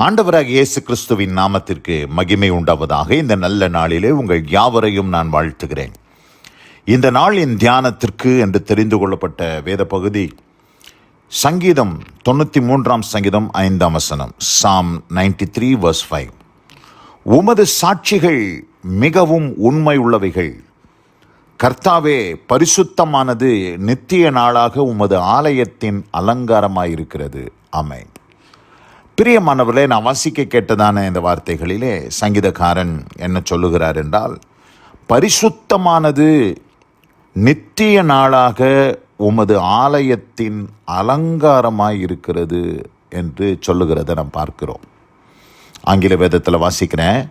ஆண்டவராக இயேசு கிறிஸ்துவின் நாமத்திற்கு மகிமை உண்டாவதாக. இந்த நல்ல நாளிலே உங்கள் யாவரையும் நான் வாழ்த்துகிறேன். இந்த நாளின் தியானத்திற்கு என்று தெரிந்து கொள்ளப்பட்ட வேத பகுதி சங்கீதம் 93 சங்கீதம் 5 வசனம், Psalm 93 verse 5. உமது சாட்சிகள் மிகவும் உண்மை உள்ளவைகள், கர்த்தாவே பரிசுத்தமானது நித்திய நாளாக உமது ஆலயத்தின் அலங்காரமாயிருக்கிறது. ஆமென். பிரியமானவர்களே, நான் வாசிக்க கேட்டதான இந்த வார்த்தைகளிலே சங்கீதக்காரன் என்ன சொல்லுகிறார் என்றால், பரிசுத்தமானது நித்திய நாளாக உமது ஆலயத்தின் அலங்காரமாய் இருக்கிறது என்று சொல்லுகிறத நாம் பார்க்கிறோம். ஆங்கில வேதத்தில் வாசிக்கிறேன்,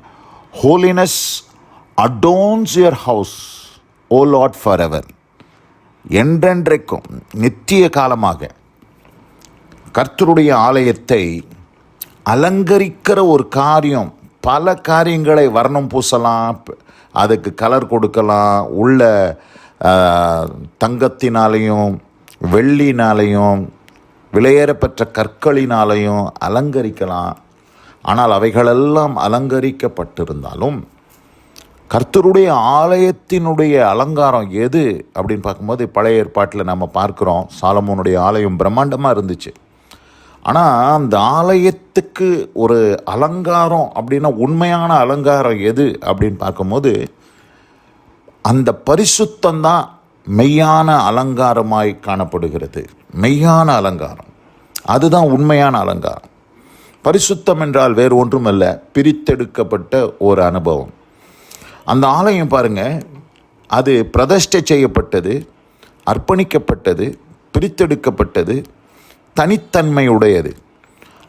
holiness adorns your house, O Lord, forever. என்றென்றைக்கும் நித்திய காலமாக கர்த்தருடைய ஆலயத்தை அலங்கரிக்கிற ஒரு காரியம். பல காரியங்களை வர்ணம் பூசலாம், அதுக்கு கலர் கொடுக்கலாம், உள்ள தங்கத்தினாலையும் வெள்ளினாலையும் விலையேறப்பெற்ற கற்களினாலையும் அலங்கரிக்கலாம். ஆனால் அவைகளெல்லாம் அலங்கரிக்கப்பட்டிருந்தாலும் கர்த்தருடைய ஆலயத்தினுடைய அலங்காரம் எது அப்படின்னு பார்க்கும்போது, பழைய ஏற்பாட்டில் நம்ம பார்க்குறோம், சாலமோனுடைய ஆலயம் பிரம்மாண்டமாக இருந்துச்சு. ஆனால் அந்த ஆலயத்துக்கு ஒரு அலங்காரம் அப்படின்னா, உண்மையான அலங்காரம் எது அப்படின்னு பார்க்கும்போது, அந்த பரிசுத்தம்தான் மெய்யான அலங்காரமாய் காணப்படுகிறது. மெய்யான அலங்காரம் அதுதான் உண்மையான அலங்காரம். பரிசுத்தம் என்றால் வேறு ஒன்றுமல்ல, பிரித்தெடுக்கப்பட்ட ஒரு அனுபவம். அந்த ஆலயம் பாருங்க, அது பிரதிஷ்டை செய்யப்பட்டது, அர்ப்பணிக்கப்பட்டது, பிரித்தெடுக்கப்பட்டது, தனித்தன்மையுடையது.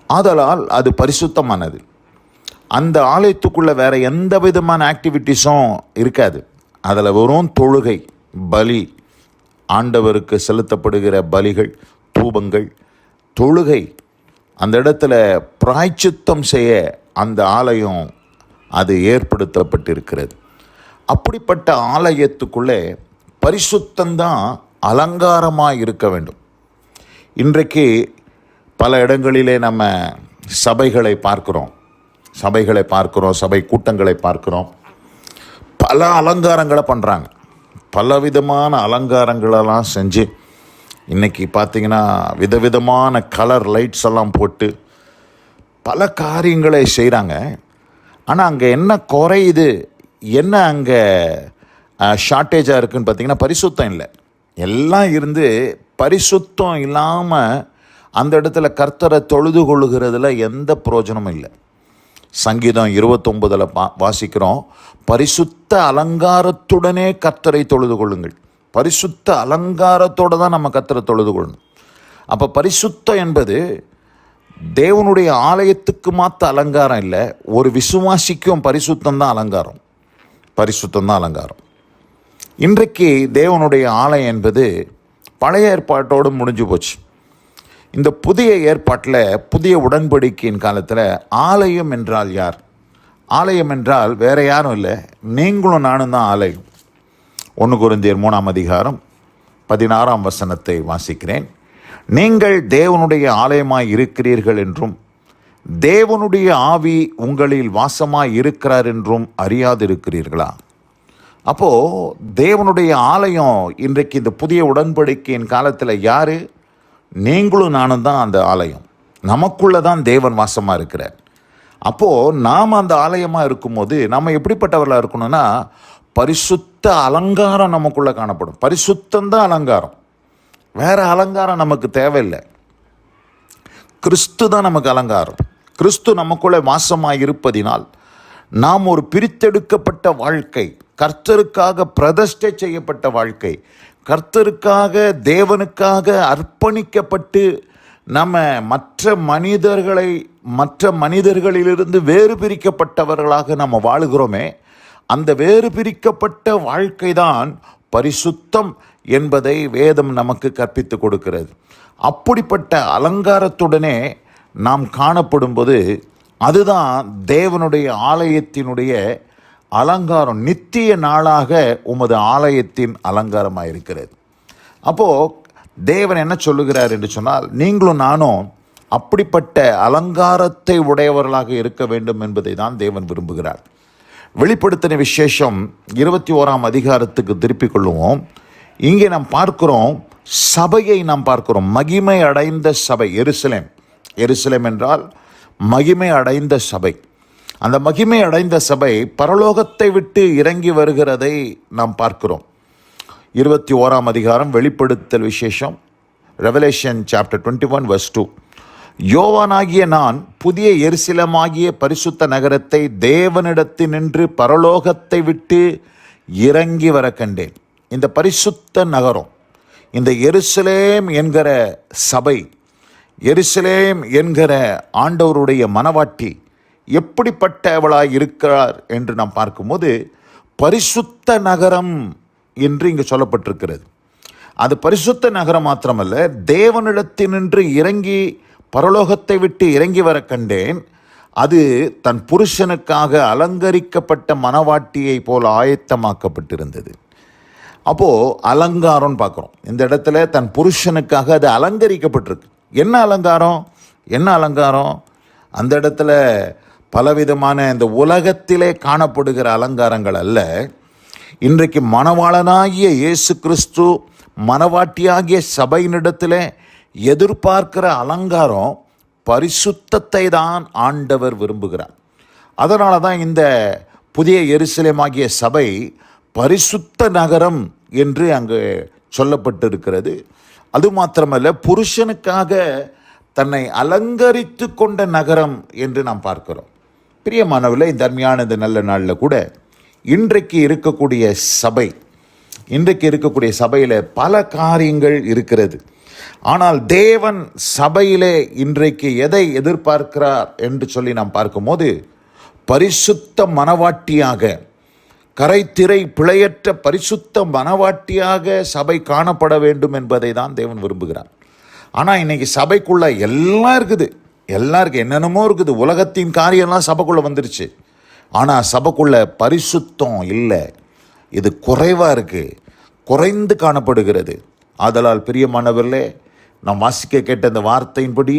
ஆதலால் அது பரிசுத்தமானது. அந்த ஆலயத்துக்குள்ளே வேறு எந்த விதமான ஆக்டிவிட்டீஸும் இருக்காது. அதில் வெறும் தொழுகை, பலி, ஆண்டவருக்கு செலுத்தப்படுகிற பலிகள், தூபங்கள், தொழுகை. அந்த இடத்துல பிராயச்சித்தம் செய்ய அந்த ஆலயம் அது ஏற்படுத்தப்பட்டிருக்கிறது. அப்படிப்பட்ட ஆலயத்துக்குள்ளே பரிசுத்தம்தான் அலங்காரமாக இருக்க வேண்டும். இன்றைக்கு பல இடங்களிலே நம்ம சபைகளை பார்க்குறோம், சபை கூட்டங்களை பார்க்குறோம். பல அலங்காரங்களை பண்ணுறாங்க, பலவிதமான அலங்காரங்களெல்லாம் செஞ்சு இன்றைக்கி பார்த்திங்கன்னா விதவிதமான கலர் லைட்ஸ் எல்லாம் போட்டு பல காரியங்களை செய்கிறாங்க. ஆனால் அங்கே என்ன குறையுது, என்ன அங்கே ஷார்ட்டேஜாக இருக்குதுன்னு பார்த்திங்கன்னா, பரிசுத்தம் இல்லை. எல்லாம் இருந்து பரிசுத்தம் இல்லாமல் அந்த இடத்துல கர்த்தரை தொழுது கொள்ளுகிறதுல எந்த பிரயோஜனமும் இல்லை. சங்கீதம் 29 வாசிக்கிறோம், பரிசுத்த அலங்காரத்துடனே கர்த்தரை தொழுது கொள்ளுங்கள். பரிசுத்த அலங்காரத்தோடு தான் நம்ம கர்த்தரை தொழுது கொள்ளணும். அப்போ பரிசுத்தம் என்பது தேவனுடைய ஆலயத்துக்கு மாற்ற அலங்காரம் இல்லை, ஒரு விசுவாசிக்கும் பரிசுத்தம்தான் அலங்காரம். பரிசுத்தம்தான் அலங்காரம். இன்றைக்கு தேவனுடைய ஆலயம் என்பது பழைய ஏற்பாட்டோடு முடிஞ்சு போச்சு. இந்த புதிய ஏற்பாட்டில், புதிய உடன்படிக்கையின் காலத்தில் ஆலயம் என்றால் யார்? ஆலயம் என்றால் வேறு யாரும் இல்லை, நீங்களும் நானும் தான் ஆலயம். 1 கொரிந்தியர் 3 வசனத்தை வாசிக்கிறேன். நீங்கள் தேவனுடைய ஆலயமாய் இருக்கிறீர்கள் என்றும் தேவனுடைய ஆவி உங்களில் வாசமாய் இருக்கிறார் என்றும் அறியாதிருக்கிறீர்களா? அப்போது தேவனுடைய ஆலயம் இன்றைக்கு இந்த புதிய உடன்படிக்கையின் காலத்தில் யார்? நீங்களும் நானும் தான் அந்த ஆலயம். நமக்குள்ளே தான் தேவன் வாசமாக இருக்கிறார். அப்போது நாம் அந்த ஆலயமாக இருக்கும்போது நம்ம எப்படிப்பட்டவர்களாக இருக்கணும்னா, பரிசுத்த அலங்காரம் நமக்குள்ளே காணப்படும். பரிசுத்தம்தான் அலங்காரம், வேறு அலங்காரம் நமக்கு தேவையில்லை. கிறிஸ்து தான் நமக்கு அலங்காரம். கிறிஸ்து நமக்குள்ளே வாசமாக இருப்பதினால் நாம் ஒரு பிரித்தெடுக்கப்பட்ட வாழ்க்கை, கர்த்தருக்காக பிரதிஷ்டை செய்யப்பட்ட வாழ்க்கை, கர்த்தருக்காக தேவனுக்காக அர்ப்பணிக்கப்பட்டு நம்ம மற்ற மனிதர்களிலிருந்து வேறு பிரிக்கப்பட்டவர்களாக நம்ம வாழுகிறோமே, அந்த வேறு பிரிக்கப்பட்ட வாழ்க்கை தான் பரிசுத்தம் என்பதை வேதம் நமக்கு கற்பித்து கொடுக்கிறது. அப்படிப்பட்ட அலங்காரத்துடனே நாம் காணப்படும்போது அதுதான் தேவனுடைய ஆலயத்தினுடைய அலங்காரம். நித்திய நாளாக உமது ஆலயத்தின் அலங்காரமாக இருக்கிறது. அப்போது தேவன் என்ன சொல்லுகிறார் என்று சொன்னால், நீங்களும் நானும் அப்படிப்பட்ட அலங்காரத்தை உடையவர்களாக இருக்க வேண்டும் என்பதை தான் தேவன் விரும்புகிறார். வெளிப்படுத்தின விசேஷம் 21ஆம் அதிகாரத்துக்கு திருப்பிக் கொள்ளுவோம். இங்கே நாம் பார்க்கிறோம், சபையை நாம் பார்க்கிறோம். மகிமை அடைந்த சபை எருசலேம். எருசலேம் என்றால் மகிமை அடைந்த சபை. அந்த மகிமை அடைந்த சபை பரலோகத்தை விட்டு இறங்கி வருகிறதை நாம் பார்க்கிறோம். 21ஆம் அதிகாரம் வெளிப்படுத்தல் விசேஷம், ரெவலேஷன் சாப்டர் 21 verse 2. யோவானாகிய நான் புதிய எருசலேமாகிய பரிசுத்த நகரத்தை தேவனிடத்தினின்று பரலோகத்தை விட்டு இறங்கி வர கண்டேன். இந்த பரிசுத்த நகரம், இந்த எருசலேம் என்கிற சபை, எருசலேம் என்கிற ஆண்டவருடைய மனவாட்டி எப்படிப்பட்டவளாய் இருக்கிறார் என்று நாம் பார்க்கும்போது, பரிசுத்த நகரம் என்று இங்கு சொல்லப்பட்டிருக்கிறது. அது பரிசுத்த நகரம் மாத்திரமல்ல, தேவனிடத்தினின்று இறங்கி பரலோகத்தை விட்டு இறங்கி வர கண்டேன். அது தன் புருஷனுக்காக அலங்கரிக்கப்பட்ட மனவாட்டியை போல் ஆயத்தமாக்கப்பட்டிருந்தது. அப்போது அலங்காரம்னு பார்க்குறோம். இந்த இடத்துல தன் புருஷனுக்காக அது அலங்கரிக்கப்பட்டிருக்கு. என்ன அலங்காரம்? என்ன அலங்காரம்? அந்த இடத்துல பலவிதமான இந்த உலகத்திலே காணப்படுகிற அலங்காரங்கள் அல்ல. இன்றைக்கு மணவாளனாகிய இயேசு கிறிஸ்து மனவாட்டியாகிய சபையினிடத்தில் எதிர்பார்க்கிற அலங்காரம் பரிசுத்தத்தை தான் ஆண்டவர் விரும்புகிறார். அதனால தான் இந்த புதிய எருசலேமாகிய சபை பரிசுத்த நகரம் என்று அங்கு சொல்லப்பட்டிருக்கிறது. அது மாத்திரமல்ல, புருஷனுக்காக தன்னை அலங்கரித்து கொண்ட நகரம் என்று நாம் பார்க்கிறோம். பிரியமானவர்களே, இந்த அருமையான இந்த நல்ல நாளில் கூட இன்றைக்கு இருக்கக்கூடிய சபையில் பல காரியங்கள் இருக்கிறது. ஆனால் தேவன் சபையிலே இன்றைக்கு எதை எதிர்பார்க்கிறார் என்று சொல்லி நாம் பார்க்கும்போது, பரிசுத்த மனவாட்டியாக, கரைத்திரை பிழையற்ற பரிசுத்த மனவாட்டியாக சபை காணப்பட வேண்டும் என்பதை தான் தேவன் விரும்புகிறார். ஆனால் இன்னைக்கு சபைக்குள்ள எல்லாம் இருக்குது, எல்லாருக்கும் என்னென்னமோ இருக்குது. உலகத்தின் காரியம்லாம் சபைக்குள்ளே வந்துருச்சு. ஆனால் சபைக்குள்ள பரிசுத்தம் இல்லை. இது குறைவாக இருக்குது, குறைந்து காணப்படுகிறது. ஆதலால் பிரியமானவர்களே, நாம் வாசிக்க கேட்ட இந்த வார்த்தையின்படி,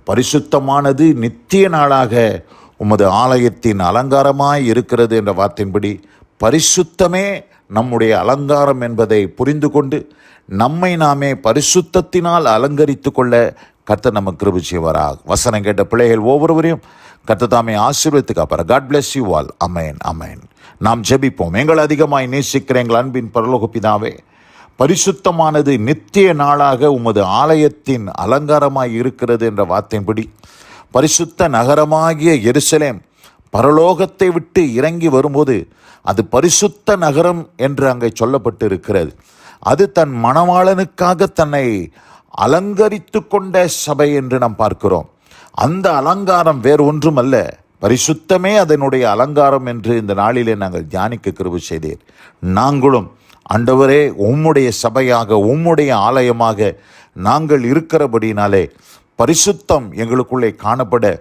பரிசுத்தமானது நித்திய நாளாக உமது ஆலயத்தின் அலங்காரமாய் இருக்கிறது என்ற வார்த்தையின்படி, பரிசுத்தமே நம்முடைய அலங்காரம் என்பதை புரிந்து கொண்டு நம்மை நாமே பரிசுத்தத்தினால் அலங்கரித்து கொள்ள கர்த்தர் நமக்கு கிருபை செய்வாராக. வசனம் கேட்ட பிள்ளைகள் ஒவ்வொருவரையும் கர்த்தர் தாமே ஆசீர்வதித்து காப்பார். God bless you all. Amen, amen. நாம் ஜெபிப்போம். எங்கள் அதிகமாய் நேசிக்கிற எங்கள் அன்பின் பரலோக பிதாவே, பரிசுத்தமானது நித்திய நாளாக உமது ஆலயத்தின் அலங்காரமாய் இருக்கிறது என்ற வார்த்தையின்படி, பரிசுத்த நகரமாகிய எருசலேம் பரலோகத்தை விட்டு இறங்கி வரும்போது அது பரிசுத்த நகரம் என்று அங்கே சொல்லப்பட்டு இருக்கிறது. அது தன் மணவாளனுக்காக தன்னை அலங்கரித்து கொண்ட சபை என்று நாம் பார்க்கிறோம். அந்த அலங்காரம் வேறு ஒன்றும் அல்ல, பரிசுத்தமே அதனுடைய அலங்காரம் என்று இந்த நாளிலே நாங்கள் தியானிக்க கிருபை செய்தீர். நாங்களும் ஆண்டவரே, உம்முடைய சபையாக, உம்முடைய ஆலயமாக நாங்கள் இருக்கிறபடினாலே பரிசுத்தம் எங்களுக்குள்ளே காணப்பட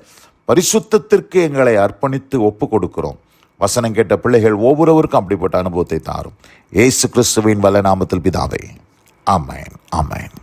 பரிசுத்தத்திற்கு எங்களை அர்ப்பணித்து ஒப்பு கொடுக்கிறோம். வசனம் கேட்ட பிள்ளைகள் ஒவ்வொருவருக்கும் அப்படிப்பட்ட அனுபவத்தை தாரும். இயேசு கிறிஸ்துவின் வல்ல நாமத்தில் பிதாவே, ஆமென், ஆமென்.